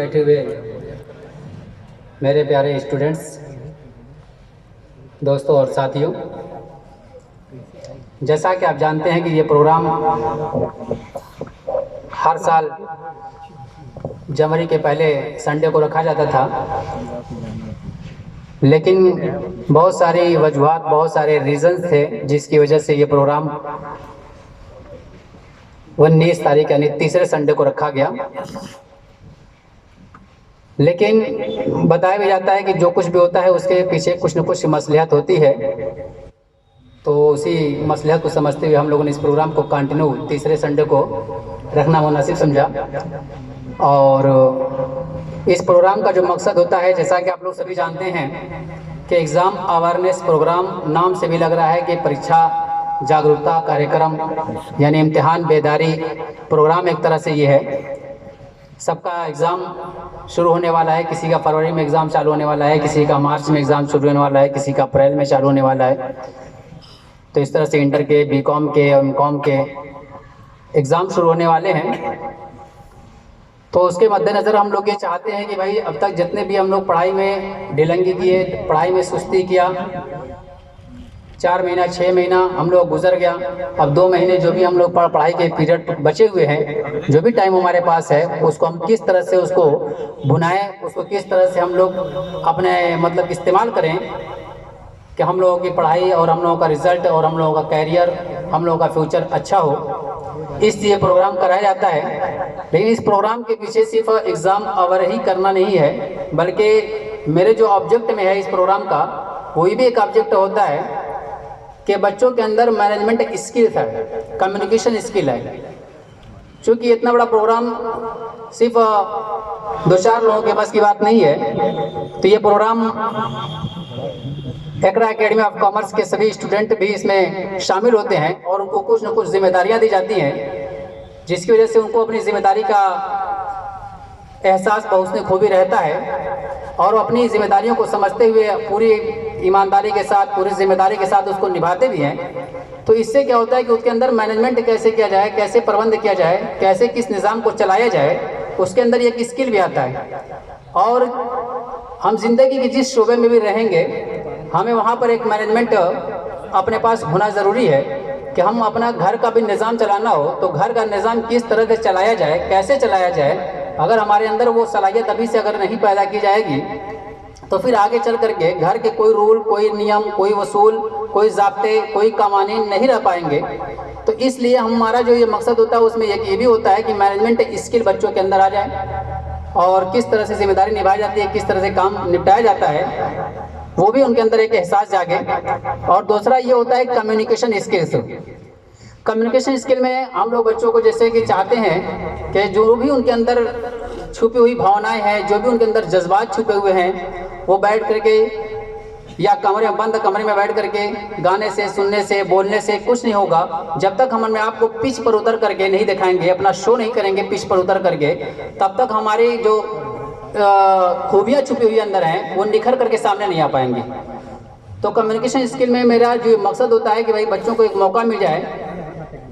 बैठे हुए मेरे प्यारे स्टूडेंट्स, दोस्तों और साथियों, जैसा कि आप जानते हैं कि ये प्रोग्राम हर साल जनवरी के पहले संडे को रखा जाता था, लेकिन बहुत सारी वजूहात, बहुत सारे रीज़न्स थे जिसकी वजह से ये प्रोग्राम 19 तारीख यानी तीसरे संडे को रखा गया। लेकिन बताया भी जाता है कि जो कुछ भी होता है उसके पीछे कुछ न कुछ मसलहत होती है, तो उसी मसलहत को समझते हुए हम लोगों ने इस प्रोग्राम को कंटिन्यू तीसरे संडे को रखना मुनासिब समझा। और इस प्रोग्राम का जो मकसद होता है, जैसा कि आप लोग सभी जानते हैं कि एग्ज़ाम अवेयरनेस प्रोग्राम नाम से भी लग रहा है कि परीक्षा जागरूकता कार्यक्रम यानी इम्तिहान बेदारी प्रोग्राम एक तरह से ये है। सबका एग्ज़ाम शुरू होने वाला है, किसी का फरवरी में एग्ज़ाम चालू होने वाला है, किसी का मार्च में एग्ज़ाम शुरू होने वाला है, किसी का अप्रैल में चालू होने वाला है। तो इस तरह से इंटर के, बीकॉम के, एमकॉम के एग्ज़ाम शुरू होने वाले हैं। तो उसके मद्देनज़र हम लोग ये चाहते हैं कि भाई अब तक जितने भी हम लोग पढ़ाई में ढिलंगी किए, पढ़ाई में सुस्ती किया, 4 महीना 6 महीना हम लोग गुजर गया, अब 2 महीने जो भी हम लोग पढ़ाई के पीरियड बचे हुए हैं, जो भी टाइम हमारे पास है, उसको हम किस तरह से उसको भुनाएं, उसको किस तरह से हम लोग अपने मतलब इस्तेमाल करें कि हम लोगों की पढ़ाई और हम लोगों का रिज़ल्ट और हम लोगों का कैरियर, हम लोगों का फ्यूचर अच्छा हो। इसलिए प्रोग्राम कराया जाता है। लेकिन इस प्रोग्राम के पीछे सिर्फ एग्ज़ाम अवर ही करना नहीं है, बल्कि मेरे जो ऑब्जेक्ट में है इस प्रोग्राम का, कोई भी एक ऑब्जेक्ट होता है कि बच्चों के अंदर मैनेजमेंट स्किल्स है, कम्युनिकेशन स्किल है। चूँकि इतना बड़ा प्रोग्राम सिर्फ 2-4 लोगों के बस की बात नहीं है, तो ये प्रोग्राम एकरा एकेडमी ऑफ कॉमर्स के सभी स्टूडेंट भी इसमें शामिल होते हैं और उनको कुछ न कुछ जिम्मेदारियां दी जाती हैं, जिसकी वजह से उनको अपनी जिम्मेदारी का एहसास पहुँचने खूबी रहता है और अपनी जिम्मेदारियों को समझते हुए पूरी ईमानदारी के साथ, पूरी जिम्मेदारी के साथ उसको निभाते भी हैं। तो इससे क्या होता है कि उसके अंदर मैनेजमेंट कैसे किया जाए, कैसे प्रबंध किया जाए, कैसे किस निज़ाम को चलाया जाए, उसके अंदर एक स्किल भी आता है। और हम जिंदगी के जिस शोबे में भी रहेंगे, हमें वहाँ पर एक मैनेजमेंट अपने पास होना ज़रूरी है कि हम अपना घर का भी निज़ाम चलाना हो तो घर का निज़ाम किस तरह से चलाया जाए, कैसे चलाया जाए। अगर हमारे अंदर वो सलाहियत अभी से अगर नहीं पैदा की जाएगी तो फिर आगे चल करके घर के कोई रूल, कोई नियम, कोई वसूल, कोई ज़ाब्ते, कोई कवानीन नहीं रह पाएंगे। तो इसलिए हमारा जो ये मकसद होता है उसमें ये भी होता है कि मैनेजमेंट स्किल बच्चों के अंदर आ जाए और किस तरह से जिम्मेदारी निभाई जाती है, किस तरह से काम निपटाया जाता है, वो भी उनके अंदर एक एहसास जागे। और दूसरा ये होता है कम्युनिकेशन स्किल्स। कम्युनिकेशन स्किल में हम लोग बच्चों को जैसे कि चाहते हैं कि जो भी उनके अंदर छुपी हुई भावनाएं हैं, जो भी उनके अंदर जज्बात छुपे हुए हैं, वो बैठ करके या बंद कमरे में बैठ करके गाने से, सुनने से, बोलने से कुछ नहीं होगा। जब तक हम अपने आप को पिच पर उतर करके नहीं दिखाएंगे, अपना शो नहीं करेंगे पिच पर उतर करके, तब तक हमारी जो खूबियाँ छुपी हुई अंदर हैं वो निखर करके सामने नहीं आ पाएंगी। तो कम्युनिकेशन स्किल में मेरा जो मकसद होता है कि भाई बच्चों को एक मौका मिल जाए,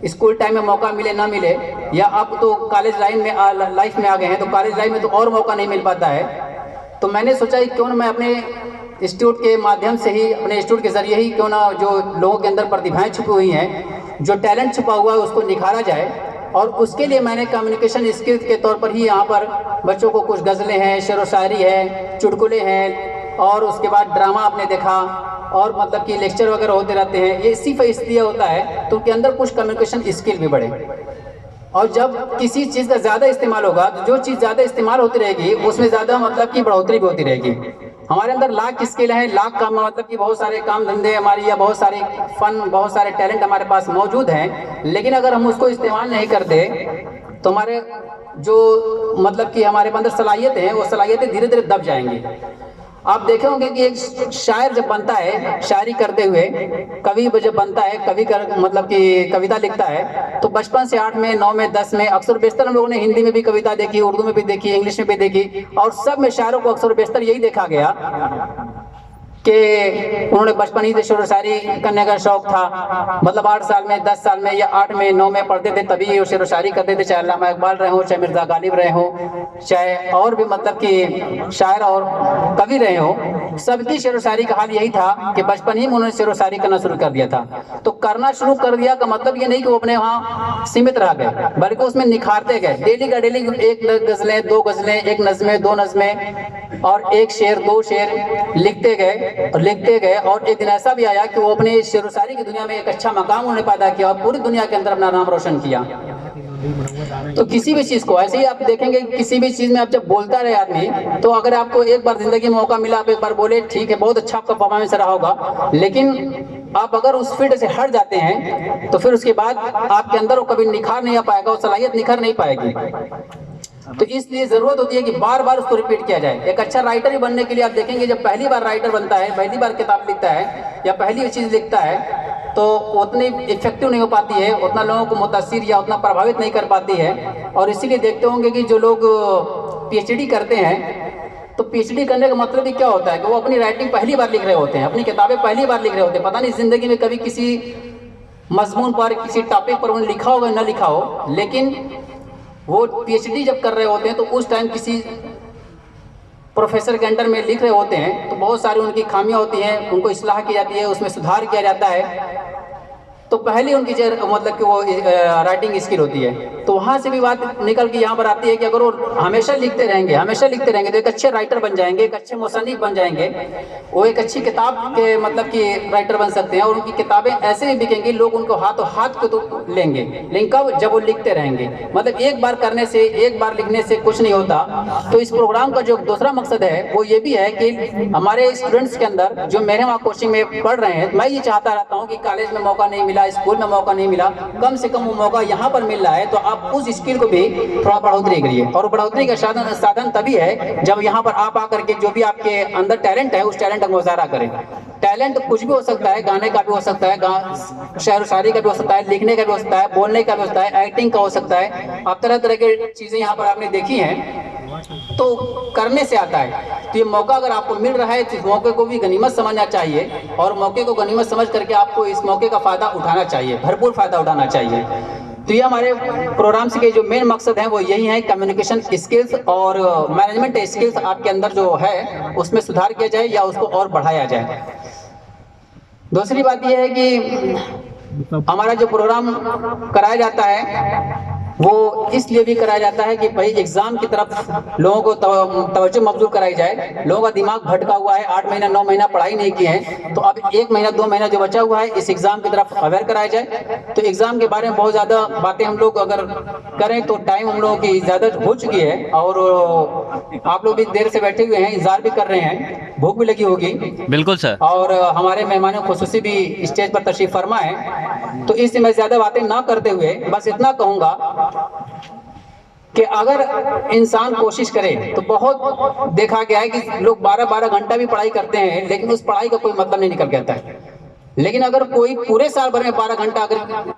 स्कूल टाइम में मौका मिले ना मिले, या अब तो कॉलेज लाइफ में आ गए हैं तो कॉलेज लाइफ में तो और मौका नहीं मिल पाता है। तो मैंने सोचा क्यों ना मैं अपने इंस्टीट्यूट के माध्यम से ही, अपने इंस्टीट्यूट के ज़रिए ही क्यों ना जो लोगों के अंदर प्रतिभाएं छुपी हुई हैं, जो टैलेंट छुपा हुआ है, उसको निखारा जाए। और उसके लिए मैंने कम्युनिकेशन स्किल्स के तौर पर ही यहाँ पर बच्चों को कुछ गज़लें हैं, शेर व शायरी है, चुटकुले हैं, और उसके बाद ड्रामा आपने देखा और मतलब कि लेक्चर वगैरह होते रहते हैं। ये सिर्फ इसलिए होता है तो उनके अंदर कुछ कम्युनिकेशन स्किल भी बढ़े। और जब किसी चीज़ का ज़्यादा इस्तेमाल होगा तो जो चीज़ ज़्यादा इस्तेमाल होती रहेगी उसमें ज़्यादा मतलब कि बढ़ोतरी भी होती रहेगी। हमारे अंदर लाख स्किल हैं, लाख काम मतलब कि बहुत सारे काम धंधे हमारी, या बहुत सारे फन, बहुत सारे टैलेंट हमारे पास मौजूद हैं, लेकिन अगर हम उसको इस्तेमाल नहीं करते तो हमारे जो मतलब कि हमारे अंदर सलाहियतें हैं वो सलाहियतें धीरे धीरे दब जाएंगी। आप देखे होंगे कि एक शायर जब बनता है, शायरी करते हुए, कवि जब बनता है, कवि मतलब कि कविता लिखता है, तो बचपन से 8 में, 9 में, 10 में अक्सर बेशतर हम लोगों ने हिंदी में भी कविता देखी, उर्दू में भी देखी, इंग्लिश में भी देखी, और सब में शायरों को अक्सर बेशतर यही देखा गया कि उन्होंने बचपन ही से शेर व शायरी करने का शौक था, मतलब 8 साल में, 10 साल में या 8 में, 9 में पढ़ते थे तभी ये शेर व शायरी करते थे, चाहे अल्लामा इकबाल रहे हो, चाहे मिर्ज़ा गालिब रहे हो, चाहे और भी मतलब कि शायर और कवि रहे हो, सबकी शेर व शायरी का हाल यही था कि बचपन ही में उन्होंने शेर व शायरी करना शुरू कर दिया था। तो करना शुरू कर दिया का मतलब ये नहीं कि वो अपने वहाँ सीमित रह गए, बल्कि उसमें निखारते गए, डेली का डेली 1 गज़लें, 2 गज़लें, 1 नज़्में, 2 नज़्में और 1 शेर, 2 शेर लिखते गए और एक दिन ऐसा भी आया कि वो अपने शेर व शायरी की दुनिया में एक अच्छा मकाम उन्होंने पैदा किया और पूरी दुनिया के अंदर अपना नाम रोशन किया। तो किसी भी चीज़ को ऐसे ही आप देखेंगे, किसी भी चीज़ में आप जब बोलता रहे आदमी, तो अगर आपको एक बार जिंदगी में मौका मिला, आप एक बार बोले, ठीक है, बहुत अच्छा आपका परफॉर्मेंस रहा होगा, लेकिन आप अगर उस फील्ड से हट जाते हैं तो फिर उसके बाद आपके अंदर वो कभी निखार नहीं आ पाएगा, वो सलाहियत निखर नहीं पाएगी। तो इसलिए जरूरत होती है कि बार बार उसको रिपीट किया जाए। एक अच्छा राइटर ही बनने के लिए आप देखेंगे, जब पहली बार राइटर बनता है, पहली बार किताब लिखता है या पहली चीज़ लिखता है, तो उतनी इफेक्टिव नहीं हो पाती है, उतना लोगों को मुतासिर या उतना प्रभावित नहीं कर पाती है। और इसीलिए देखते होंगे कि जो लोग पीएचडी करते हैं, तो पीएचडी करने का मतलब ही क्या होता है कि वो अपनी राइटिंग पहली बार लिख रहे होते हैं, अपनी किताबें पहली बार लिख रहे होते हैं। पता नहीं जिंदगी में कभी किसी मजमून पर, किसी टॉपिक पर उन्होंने लिखा होगा ना लिखा हो, लेकिन वो पीएचडी जब कर रहे होते हैं तो उस टाइम किसी प्रोफेसर के अंडर में लिख रहे होते हैं, तो बहुत सारी उनकी खामियां होती हैं, उनको इस्लाह की जाती है, उसमें सुधार किया जाता है। तो पहले उनकी मतलब कि वो राइटिंग स्किल होती है। तो वहाँ से भी बात निकल के यहाँ पर आती है कि अगर वो हमेशा लिखते रहेंगे तो एक अच्छे राइटर बन जाएंगे, एक अच्छे मुसन्निफ बन जाएंगे, वो एक अच्छी किताब के मतलब कि राइटर बन सकते हैं और उनकी किताबें ऐसे भी बिकेंगी, लोग उनको हाथों हाथ को तो लेंगे, लेकिन कब? जब वो लिखते रहेंगे। मतलब एक बार करने से, एक बार लिखने से कुछ नहीं होता। तो इस प्रोग्राम का जो दूसरा मकसद है वो ये भी है कि हमारे स्टूडेंट्स के अंदर जो मेरे वहाँ कोचिंग में पढ़ रहे हैं, मैं ये चाहता रहता हूँ कि कॉलेज में मौका नहीं मिला, स्कूल में मौका नहीं मिला, कम से कम वो मौका यहाँ पर मिल रहा है, तो आप उस स्किल को भी थोड़ा बढ़ोतरी करिए। और बढ़ोतरी का साधन तभी है जब यहाँ पर आप आकर के जो भी आपके अंदर टैलेंट है उस टैलेंट का मुजाहरा करें। टैलेंट कुछ भी हो सकता है, गाने का भी हो सकता है, शेर व शायरी का भी हो सकता है, लिखने का भी हो सकता है, बोलने का भी हो सकता है, एक्टिंग का हो सकता है। आप तरह तरह की चीज़ें यहाँ पर आपने देखी हैं, तो करने से आता है। तो ये मौका अगर आपको मिल रहा है तो इस मौके को भी गनीमत समझना चाहिए और मौके को गनीमत समझ करके आपको इस मौके का फ़ायदा उठाना चाहिए, भरपूर फ़ायदा उठाना चाहिए। तो ये हमारे प्रोग्राम्स के जो मेन मकसद हैं वो यही है, कम्युनिकेशन स्किल्स और मैनेजमेंट स्किल्स आपके अंदर जो है उसमें सुधार किया जाए या उसको और बढ़ाया जाए। दूसरी बात यह है कि हमारा जो प्रोग्राम कराया जाता है वो इसलिए भी कराया जाता है कि भाई एग्ज़ाम की तरफ लोगों को तवज्जो मबजूल कराई जाए। लोगों का दिमाग भटका हुआ है, 8 महीना 9 महीना पढ़ाई नहीं की है, तो अब 1 महीना 2 महीना जो बचा हुआ है इस एग्ज़ाम की तरफ अवेयर कराया जाए। तो एग्ज़ाम के बारे में बहुत ज़्यादा बातें हम लोग अगर करें तो टाइम हम लोगों की ज़्यादा हो चुकी है और आप लोग भी देर से बैठे हुए हैं, इंतजार भी कर रहे हैं, भूख भी लगी होगी। बिल्कुल सर। और हमारे मेहमानों खुसूसी भी स्टेज पर तशरीफ फरमा है, तो इससे मैं ज़्यादा बातें ना करते हुए बस इतना कहूँगा कि अगर इंसान कोशिश करे तो बहुत देखा गया है कि लोग 12-12 घंटा भी पढ़ाई करते हैं, लेकिन उस पढ़ाई का कोई मतलब नहीं निकल के आता है। लेकिन अगर कोई पूरे साल भर में 12 घंटा अगर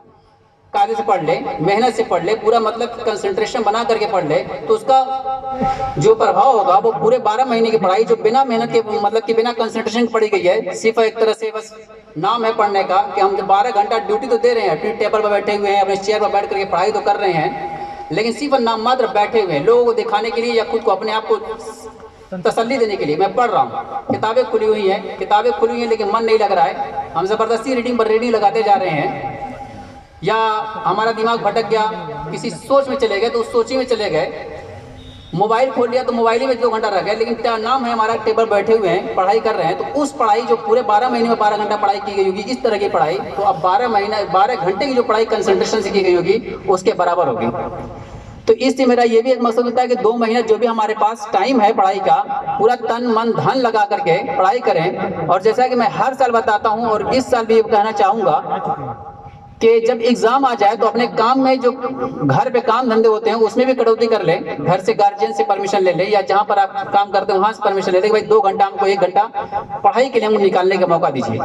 कायदे से पढ़ ले, मेहनत से पढ़ ले, पूरा मतलब कंसंट्रेशन बना करके पढ़ ले, तो उसका जो प्रभाव होगा वो पूरे 12 महीने की पढ़ाई जो बिना मेहनत के मतलब कि बिना कंसंट्रेशन पढ़ी गई है, सिर्फ एक तरह से बस नाम है पढ़ने का कि हम 12 घंटा ड्यूटी तो दे रहे हैं, टेबल पर बैठे हुए हैं, अपने चेयर पर बैठ करके पढ़ाई तो कर रहे हैं, लेकिन सिर्फ नाम मात्र बैठे हुए हैं, लोगों को दिखाने के लिए या खुद को अपने आप को तसल्ली देने के लिए मैं पढ़ रहा हूँ। किताबें खुली हुई हैं लेकिन मन नहीं लग रहा है, हम ज़बरदस्ती रीडिंग पर रीडिंग लगाते जा रहे हैं, या हमारा दिमाग भटक गया, किसी सोच में चले गए तो उस सोची में चले गए, मोबाइल खोल लिया तो मोबाइल ही में 2 घंटा रह गया, लेकिन क्या नाम है हमारा टेबल बैठे हुए हैं, पढ़ाई कर रहे हैं। तो उस पढ़ाई जो पूरे 12 महीने में 12 घंटा पढ़ाई की गई होगी, इस तरह की पढ़ाई, तो अब 12 घंटे की जो पढ़ाई कंसंट्रेशन से की गई होगी उसके बराबर होगी। तो इससे मेरा ये भी एक मकसद होता है कि 2 महीना जो भी हमारे पास टाइम है पढ़ाई का, पूरा तन मन धन लगा करके पढ़ाई करें। और जैसा कि मैं हर साल बताता हूँ और इस साल भी ये कहना चाहूँगा कि जब एग्जाम आ जाए तो अपने काम में जो घर पे काम धंधे होते हैं उसमें भी कटौती कर ले, घर से गार्जियन से परमिशन ले ले या जहाँ पर आप काम करते हैं वहाँ से परमिशन ले ले, भाई 2 घंटा हमको 1 घंटा पढ़ाई के लिए हमको निकालने का मौका दीजिए।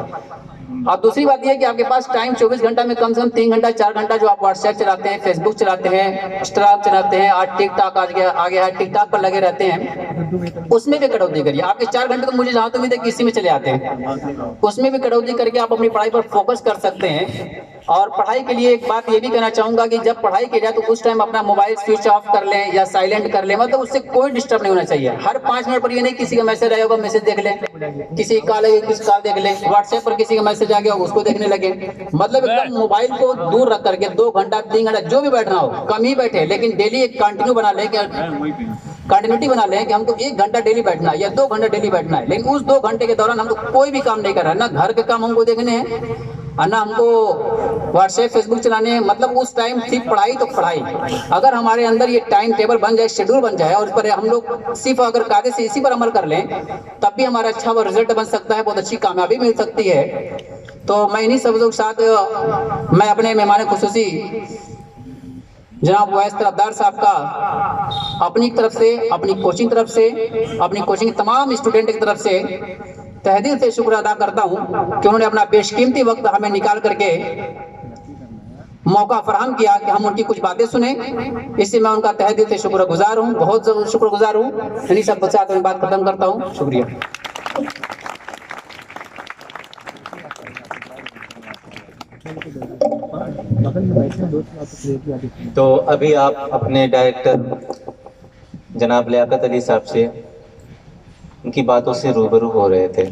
और दूसरी बात यह है कि आपके पास टाइम 24 घंटा में कम से कम 3 घंटा 4 घंटा जो आप व्हाट्सएप चलाते हैं, फेसबुक चलाते हैं, इंस्टाग्राम चलाते हैं, आज टिकटॉक आ गया है, टिकटॉक पर लगे रहते हैं, उसमें भी कटौती करिए। आपके 4 घंटे तो मुझे जहाँ तो उम्मीद है कि इसी में चले आते हैं, उसमें भी कटौती करके आप अपनी पढ़ाई पर फोकस कर सकते हैं। और पढ़ाई के लिए एक बात ये भी कहना चाहूंगा कि जब पढ़ाई की जाए तो उस टाइम अपना मोबाइल स्विच ऑफ कर लें या साइलेंट कर लें, मतलब उससे कोई डिस्टर्ब नहीं होना चाहिए। हर 5 मिनट पर ये नहीं किसी का मैसेज आया होगा मैसेज देख लें, किसी का कॉल किसी कॉल देख लें, व्हाट्सएप पर किसी का मैसेज आ गया उसको देखने लगे। मतलब एकदम मोबाइल को दूर रख करके 2 घंटा 3 घंटा जो भी बैठना हो कम ही बैठे, लेकिन डेली एक कंटिन्यू बना लें, कंटिन्यूटी बना लें कि हमको 1 घंटा डेली बैठना है या 2 घंटा डेली बैठना है। लेकिन उस 2 घंटे के दौरान हमको कोई भी काम नहीं करना है, ना घर के काम हमको देखने हैं और ना हमको व्हाट्सएप फेसबुक चलाने हैं। मतलब उस टाइम सिर्फ पढ़ाई तो पढ़ाई। अगर हमारे अंदर ये टाइम टेबल बन जाए, शेड्यूल बन जाए और इस पर हम लोग सिर्फ अगर कायदे से इसी पर अमल कर लें, तब भी हमारा अच्छा रिजल्ट बन सकता है, बहुत अच्छी कामयाबी मिल सकती है। तो मैं इन्हीं शब्दों के साथ मैं अपने मेहमान खुसूसी जनाब वैस तरफदार साहब का अपनी तरफ से, अपनी कोचिंग तरफ से, अपनी कोचिंग तमाम स्टूडेंट की तरफ से तहे दिल से शुक्र अदा करता हूं कि उन्होंने अपना बेशकीमती वक्त हमें निकाल करके मौका फराहम किया कि हम उनकी कुछ बातें सुने। इससे मैं उनका तहे दिल से शुक्रगुजार हूं, बहुत शुक्रगुजार हूं। इन्हीं सब के साथ मैं बात खत्म करता हूं। शुक्रिया। तो अभी आप अपने डायरेक्टर जनाब लियाकत अली साहब से उनकी बातों से रूबरू हो रहे थे।